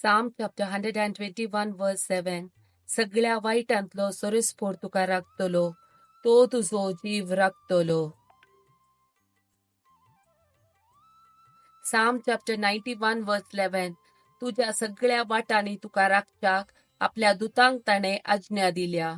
Psalm chapter 121 verse 7. सगळ्या वाईटांतलो सरीसफोड तुका राखतलो, तो तुझो जीव राखतलो. Psalm chapter 91 verse 11. तुझ्या सगळ्या वाटांनी तुका राखच्याक आपल्या दुतांक ताणे आज्ञा दिल्या.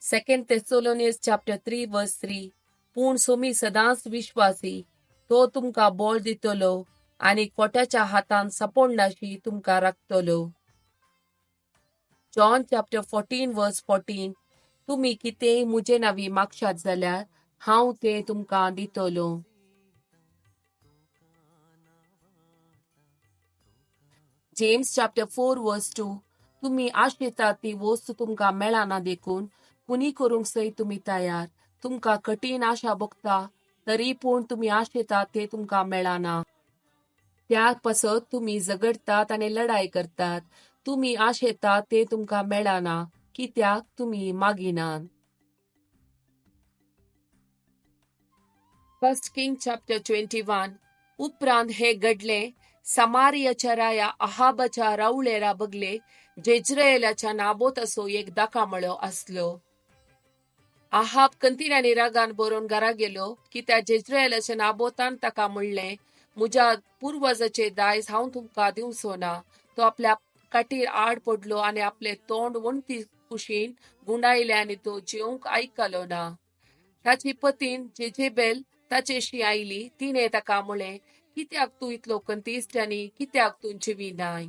2 Thessalonians chapter 3 verse 3. पूण सोमी सदांच विश्वासी, तो तुमका बळ दितलो आणि कोट्याच्या हातान सापडनाशी तुमका राखतलो. John chapter 14 verse 14. तुम्ही कितेंय मुजे नावी मागशात जाल्यार हांव ते तुमका दितलो. James chapter 4 verse 2. तुम्ही आशेतात ती वस्त तुमका मेळना देखून कुणी करूंक सै तुम्ही तयार. तुमका कठीण आशा भोगता तरी पूण तुम्ही आशेतात ते तुमका मेळना. त्या पासत तुम्ही झगडतात आणि लढाई करतात. तुम्ही आशेतात ते तुमका मेळना, कित्याक तुम्ही मागिनात. 1 Kings chapter 21. उपरांत हे घडले. समारियाच्या राया अहाबाच्या रावळेरा बगले जेज्रेलाच्या नाबोत असो एक दाखामळो असलो. अहाब कंतिन्यानी रागान बरोवन घरा गेलो की त्या जेज्रेलाच्या नाबोतान ताका म्हणले, मुज्या पूर्वजाचे दायज हांव तुमका दिवचो ना. तो आपल्या काटीर आड पडलो आणि आपले तोंड वणती कुशीन गुंडायले आणि तो जेवंक ऐकलो ना. ताची पतीन जेजेबेल ताचेशी आयली. तिने ताका म्हळे, कित्याक तू इतलो कंतिश्ट आनी कित्याक तू जिविनाय.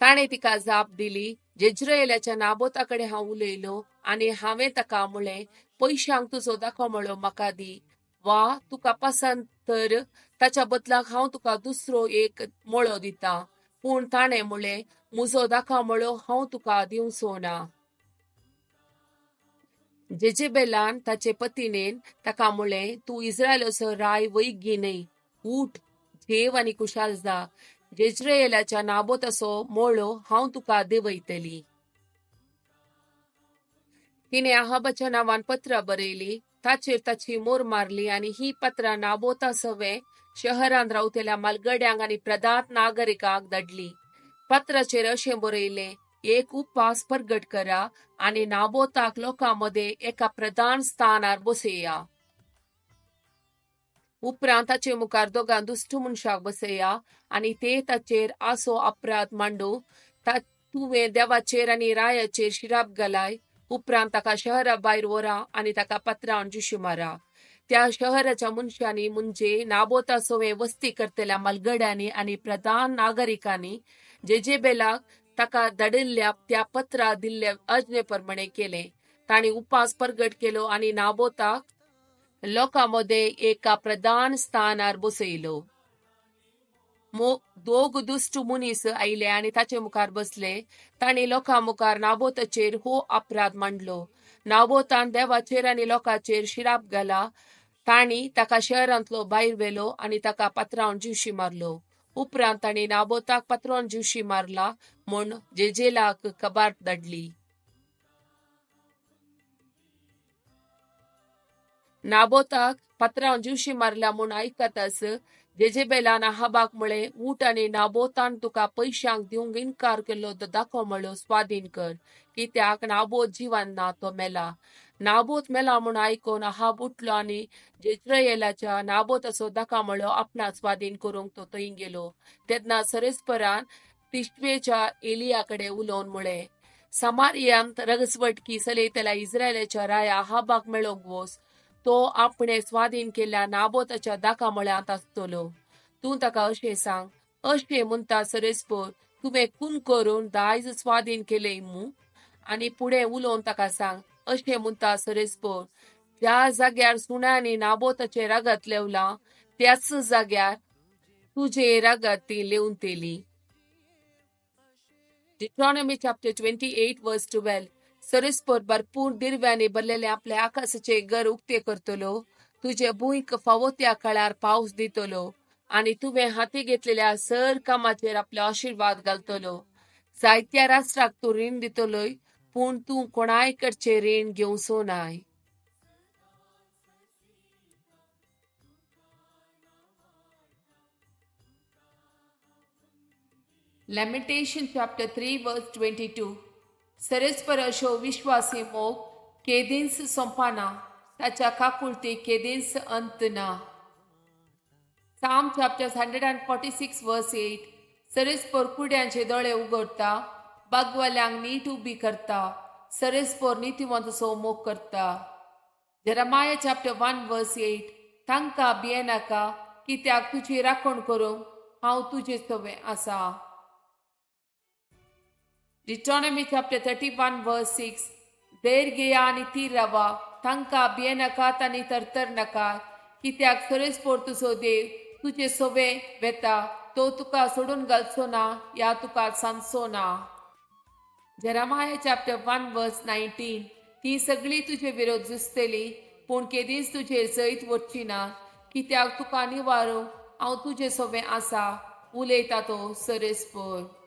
ताणे तिका जाप दिली, जेज्रेलाच्या नाबोताकडे हांव उलयलो आणि हांवें ताका म्हळे, पयशांक तुजो दाखोमळो म्हाका दी, वा तुका पसंत तर ताच्या बदलाक हांव तुका दुसरो एक मळो दितां. पूण ताणें म्हळे, म्हजो दाखोमळो हांव तुका दिवचो ना. जेजेबेलान ताचे पतीनेन ताका म्हळे, तू इस्रायलाचो राय वैगी न्हय. उठ, जेव आनी कुशाल जा. जेज्रेलाच्या नाबोताचो मोळो हांव तुका देवयतली. तिने अहाबाच्या नांवान पत्रां बरयली. ताचेर ताची मोर मारली आणि ही पत्रां नाबोता सवे शहरांत रावतल्या मालगड्यांक आनी प्रदात नागरिकांक धाडली. पत्राचेर अशें बरयले, एक उपास परगट करा आणि नाबोताक लोकांमध्ये एका प्रधान स्थानार बसया. उपरांत ताचे मुखार दोगां दुष्ट मनशाक बसया आणि ते ताचेर आसो अपराध मांडू. तुवें देवाचेर आनी रायाचेर शिराप घालाय. उपरांत ताका शहरा भायर व्हरा आणि ताका पत्रान जुशी मारा. त्या शहराच्या मनशांनी म्हणजे नाबोता सवे वस्ती करतल्या मालगड्यांनी आणि प्रधान नागरिकांनी जेजेबेलाक ताका धाडिल्ल्या त्या पत्रा दिल्ल्या आज्ञे प्रमाणे केले. तांणी उपास परगट केलो आणि नाबोताक लोकांमध्ये एका प्रधान स्थानार बसयलो. दोग दुष्ट मनीस आयले आणि ताचे मुखार बसले. तांणी लोकां मुखार नाबोताचेर हो अपराध मांडलो. नाबोतान देवाचेर आनी लोकांचेर शिराप घाला. तांणी ताका शहरांतलो भायर व्हेलो आणि ताका पत्रावन जिवशी मारलो. उपरांत तांणी नाबोताक पत्रावन जिवशी मारला म्हूण जेजेलाक खबर धाडली. नाबोताक पत्रावन जिवशी मारला म्हूण आयकताच जेजेबेलान अहाबाक म्हळे, उठ आनी नाबोतान तुका पयशांक दिवंक इन्कार केल्लो तो दाखोमळो स्वाधीन कर, कित्याक नाबोत जिवान ना, तो मेला. नाबोत मेला म्हूण आयकून अहाब उठलो आणि जेज्रेलाच्या नाबोताचो दाखोमळो आपणा स्वाधीन करूंक तो थंय गेलो. तेन्ना सरेस्परान तिश्बेच्या एलियाकडे उलोवन म्हळे, समारियांत रगसवटकी चलयतल्या इस्रायलाच्या राया अहाबाक मेळोंक वच. तो आपणे स्वाधीन केल्ल्या नाबोताच्या दाखोमळ्यांत आसतलो. तूं ताका अशें सांग, अशें म्हणटा सरेस्पर, तुवें खून करून दायज स्वाधीन केलें मू. आनी पुढे उलोवन ताका सांग, अशें म्हणटा सरेस्पर, ज्या जाग्यार सुण्यांनी नाबोताचे रागात लेवला त्याच जाग्यार तुजे रागात ती लेवन तेली. Deuteronomy chapter 28 verse 12. सरेस्पर भरपूर दिरव्याने भरलेले आपले आकाशाचे घर उक्ते करतलो. तुझे भुंयक फावो त्या काळार पावस दितलो आणि तुवें हाती घेतलेल्या सर कामाचेर आपलो आशीर्वाद घालतलो. जायत्या राष्ट्राक तूं रीण दितलोय, पूण तूं कोणाय कडचे रीण घेवचो नाय. Lamentation chapter 3 verse 22. सरस्पर अशो विश्वासी मोग केदींस संपाना ताच्या काकुळती केदींस अंत ना. Psalm chapter 146 verse 8. सरस्पर कुड्यांचे दोळे उगडता, बागवाल्यांक नीट उबी करता, सरस्पर नीतिवंतसो मोग करता. Jeremiah chapter 1 verse 8. तांकां भियेनाका, कित्याक तुजी राखण करूंक हांव तुजे सवे आसा. Deuteronomy chapter 31 verse 6. धैर्य घेया आनी थीर रावा, तांकां भियेनाकात आनी तरतर नाकात, कित्याक सरस्पोर तुजो देव तुजे सोवे वेता, तो तुका सोडून घालचो ना या तुका सांगचो ना. Jeremiah chapter 1 verse 19. ती सगळी तुजे विरोध झुजतली, पूण केदींच तुजेर जैत वचची ना, कित्याक तुका निवारूंक हांव तुजे सोवे आसा, उलयता तो सरस्पोर.